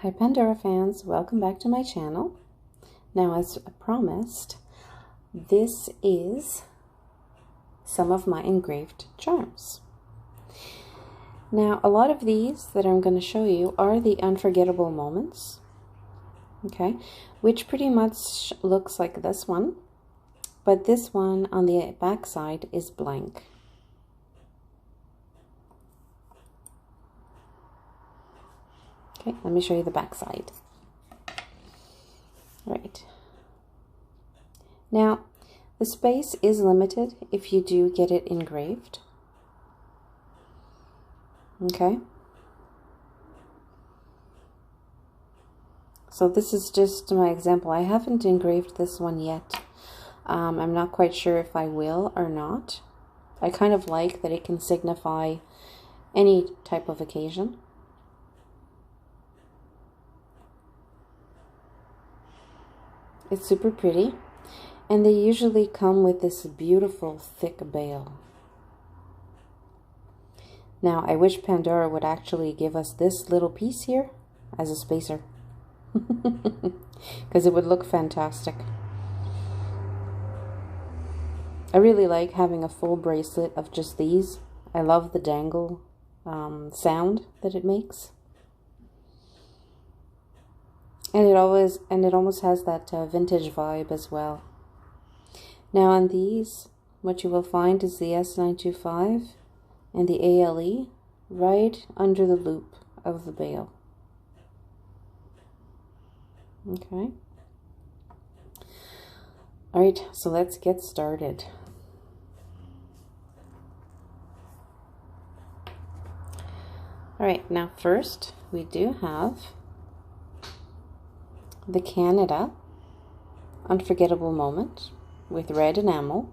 Hi Pandora fans, welcome back to my channel. Now, as promised, this is some of my engraved charms. Now, a lot of these that I'm going to show you are the unforgettable moments, okay, which pretty much looks like this one, but this one on the back side is blank. Okay, let me show you the back side. Right. Now, the space is limited if you do get it engraved. Okay. So this is just my example. I haven't engraved this one yet. I'm not quite sure if I will or not. I kind of like that it can signify any type of occasion. It's super pretty, and they usually come with this beautiful thick bail. Now, I wish Pandora would actually give us this little piece here as a spacer, because it would look fantastic. I really like having a full bracelet of just these. I love the dangle sound that it makes. And it almost has that vintage vibe as well. Now on these, what you will find is the S925 and the ALE right under the loop of the bail. Okay. Alright, so let's get started. Alright, now first we do have the Canada Unforgettable Moment with red enamel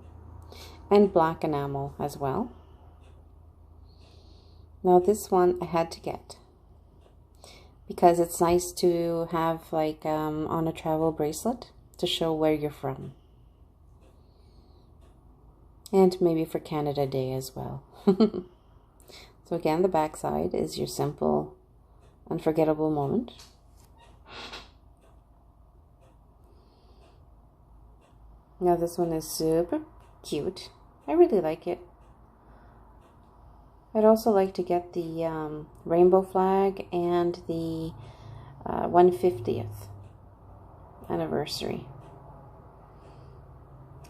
and black enamel as well. Now this one I had to get because it's nice to have like on a travel bracelet to show where you're from, and maybe for Canada Day as well. So again, the back side is your simple unforgettable moment. Now this one is super cute. I really like it. I'd also like to get the rainbow flag and the 150th anniversary.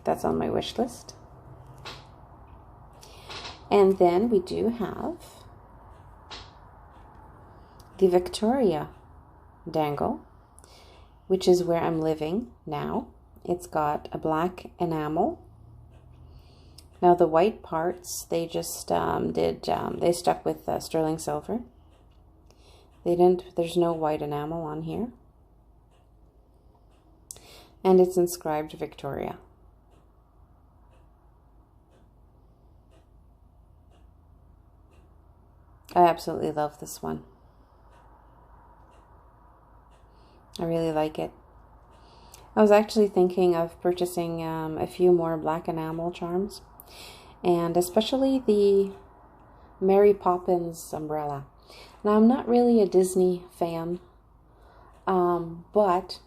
That's on my wish list. And then we do have the Victoria dangle, which is where I'm living now. It's got a black enamel. Now the white parts, they just they stuck with sterling silver. There's no white enamel on here. And it's inscribed Victoria. I absolutely love this one. I really like it. I was actually thinking of purchasing a few more black enamel charms, and especially the Mary Poppins umbrella. Now, I'm not really a Disney fan, but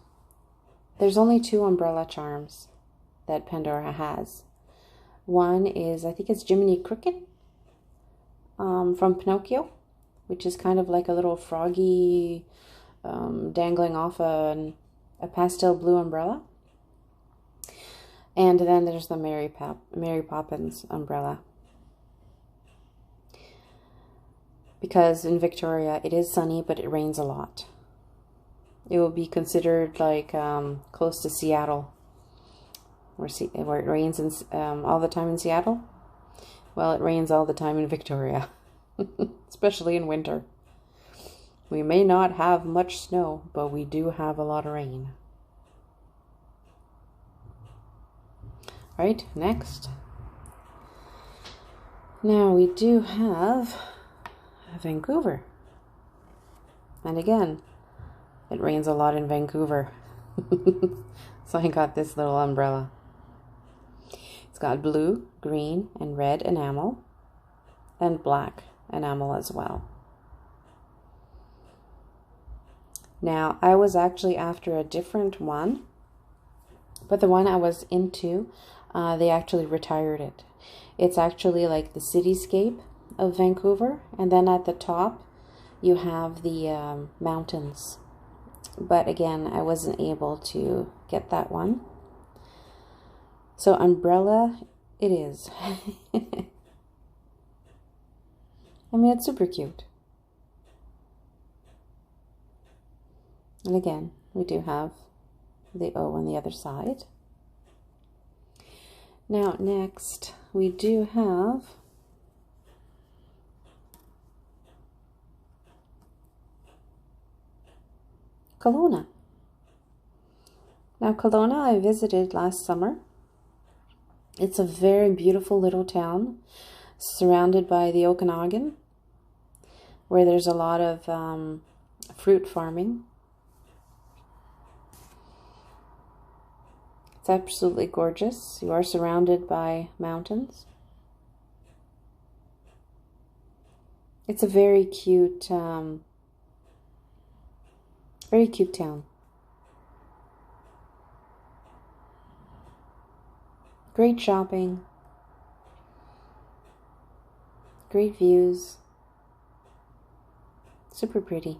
there's only two umbrella charms that Pandora has. One is, I think it's Jiminy Cricket from Pinocchio, which is kind of like a little froggy dangling off a pastel blue umbrella. And then there's the Mary Poppins umbrella. Because in Victoria it is sunny, but it rains a lot. It will be considered like close to Seattle, where it rains all the time in Seattle. Well, it rains all the time in Victoria, especially in winter. We may not have much snow, but we do have a lot of rain. All right, next. Now we do have Vancouver. And again, it rains a lot in Vancouver. So I got this little umbrella. It's got blue, green, and red enamel, and black enamel as well. Now, I was actually after a different one, but the one I was into, they actually retired it. It's actually like the cityscape of Vancouver, and then at the top you have the mountains. But again, I wasn't able to get that one. So umbrella it is. I mean, it's super cute. And again, we do have the O on the other side. Now, next, we do have Kelowna. Now, Kelowna I visited last summer. It's a very beautiful little town surrounded by the Okanagan, where there's a lot of fruit farming. It's absolutely gorgeous. You are surrounded by mountains. It's a very cute town. Great shopping. Great views. Super pretty.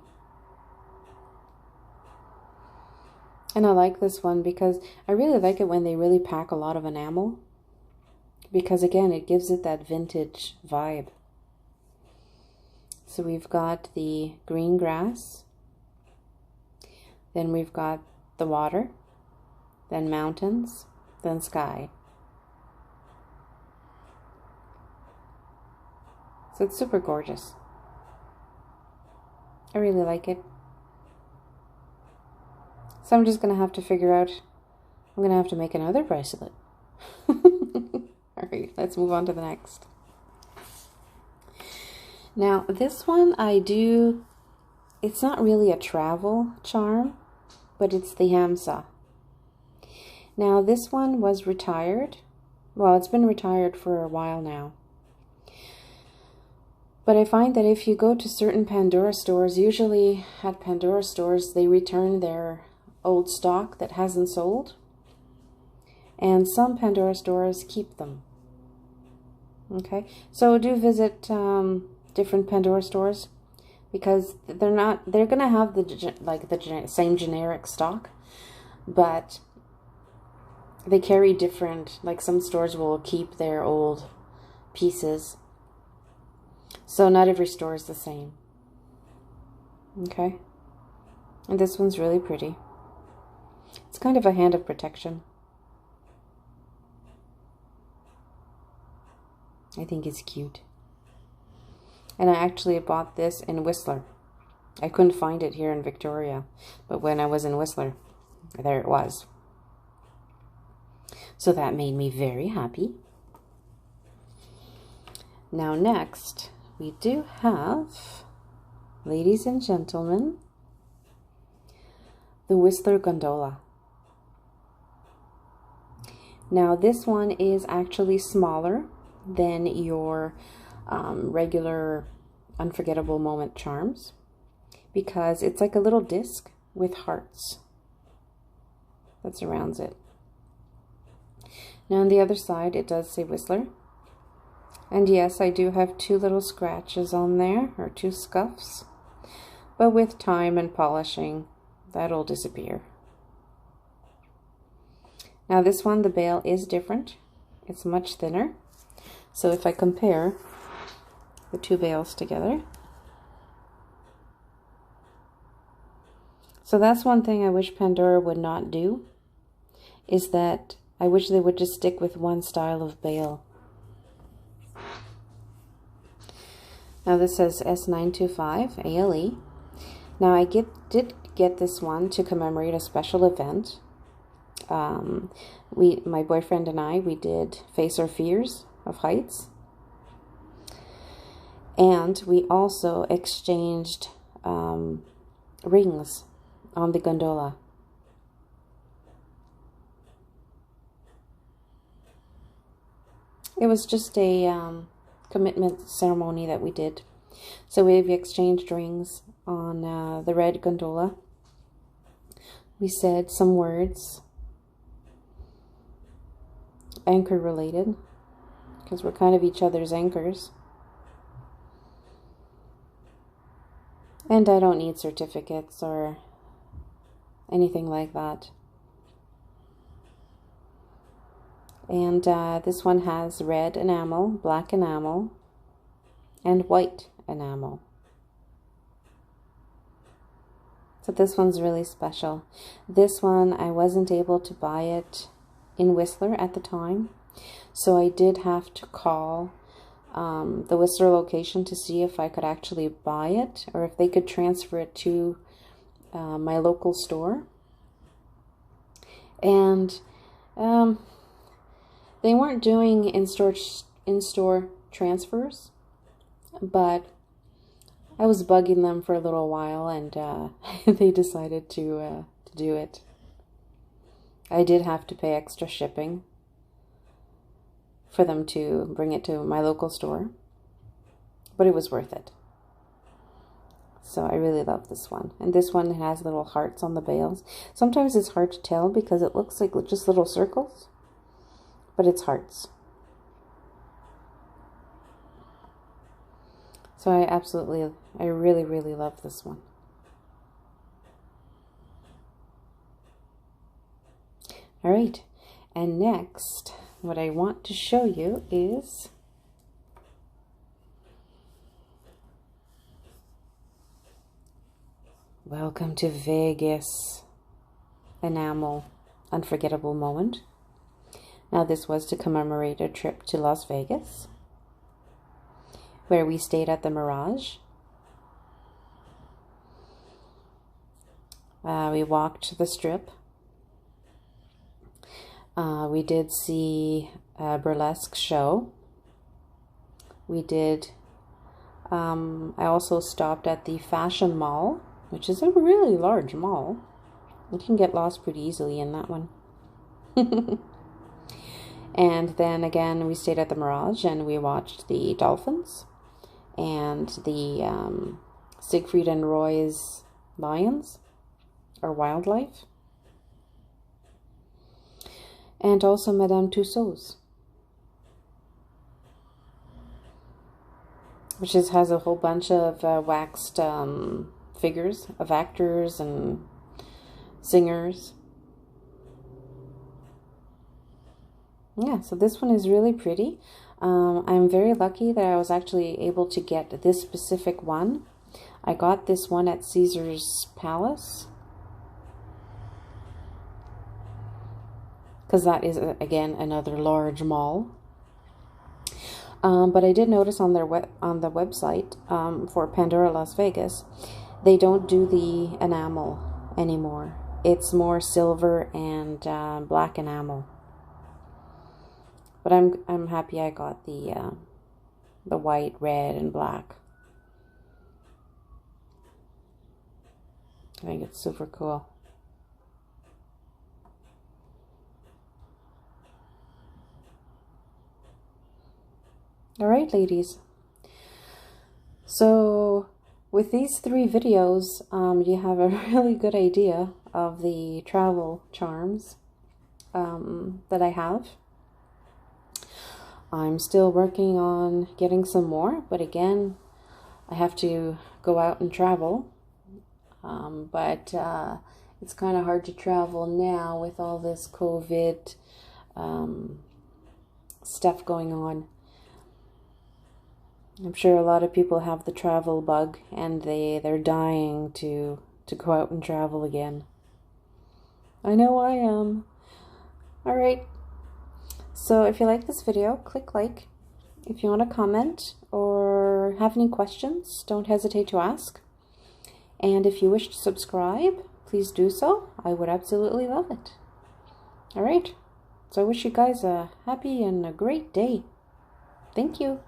And I like this one because I really like it when they really pack a lot of enamel. Because again, it gives it that vintage vibe. So we've got the green grass. Then we've got the water. Then mountains. Then sky. So it's super gorgeous. I really like it. So I'm just going to have to figure out, I'm going to have to make another bracelet. Alright, let's move on to the next. Now, this one it's not really a travel charm, but it's the Hamsa. Now, this one was retired. Well, it's been retired for a while now. But I find that if you go to certain Pandora stores, usually at Pandora stores, they return their old stock that hasn't sold, and some Pandora stores keep them. Okay, so do visit different Pandora stores, because they're gonna have the same generic stock, but they carry different, like some stores will keep their old pieces, so not every store is the same. Okay, and this one's really pretty. It's kind of a hand of protection. I think it's cute. And I actually bought this in Whistler. I couldn't find it here in Victoria, but when I was in Whistler, there it was. So that made me very happy. Now next, we do have, ladies and gentlemen, the Whistler gondola. Now this one is actually smaller than your regular unforgettable moment charms, because it's like a little disc with hearts that surrounds it. Now on the other side it does say Whistler, and yes, I do have two little scratches on there, or two scuffs, but with time and polishing that'll disappear. Now this one, the bail is different. It's much thinner. So if I compare the two bails together, so that's one thing I wish Pandora would not do, is that I wish they would just stick with one style of bail. Now this says S925 ALE. Now I did get this one to commemorate a special event. My boyfriend and I, we did Face Our Fears of Heights, and we also exchanged rings on the gondola. It was just a commitment ceremony that we did. So we've exchanged rings on the red gondola, we said some words, anchor related, because we're kind of each other's anchors. And I don't need certificates or anything like that. And this one has red enamel, black enamel, and white enamel. So this one's really special. This one, I wasn't able to buy it in Whistler at the time, so I did have to call the Whistler location to see if I could actually buy it, or if they could transfer it to my local store. And they weren't doing in-store transfers, but I was bugging them for a little while, and they decided to do it. I did have to pay extra shipping for them to bring it to my local store, but it was worth it. So I really love this one. And this one has little hearts on the bales. Sometimes it's hard to tell because it looks like just little circles, but it's hearts. So I really, really love this one. All right, and next, what I want to show you is Welcome to Vegas enamel unforgettable moment. Now this was to commemorate a trip to Las Vegas, where we stayed at the Mirage. We walked the strip. We did see a burlesque show. We did, I also stopped at the Fashion Mall, which is a really large mall. You can get lost pretty easily in that one. And then again, we stayed at the Mirage and we watched the dolphins and the Siegfried and Roy's lions, or wildlife. And also Madame Tussauds, which has a whole bunch of waxed figures of actors and singers. Yeah, so this one is really pretty. I'm very lucky that I was actually able to get this specific one. I got this one at Caesar's Palace, because that is, again, another large mall. But I did notice on their on the website for Pandora Las Vegas, they don't do the enamel anymore. It's more silver and black enamel. But I'm happy I got the white, red, and black. I think it's super cool. All right, ladies. So with these 3 videos, you have a really good idea of the travel charms that I have. I'm still working on getting some more, but again, I have to go out and travel. But it's kind of hard to travel now with all this COVID stuff going on. I'm sure a lot of people have the travel bug, and they're dying to go out and travel again. I know I am. All right. So if you like this video, click like. If you want to comment or have any questions, don't hesitate to ask. And if you wish to subscribe, please do so. I would absolutely love it. All right. So I wish you guys a happy and a great day. Thank you.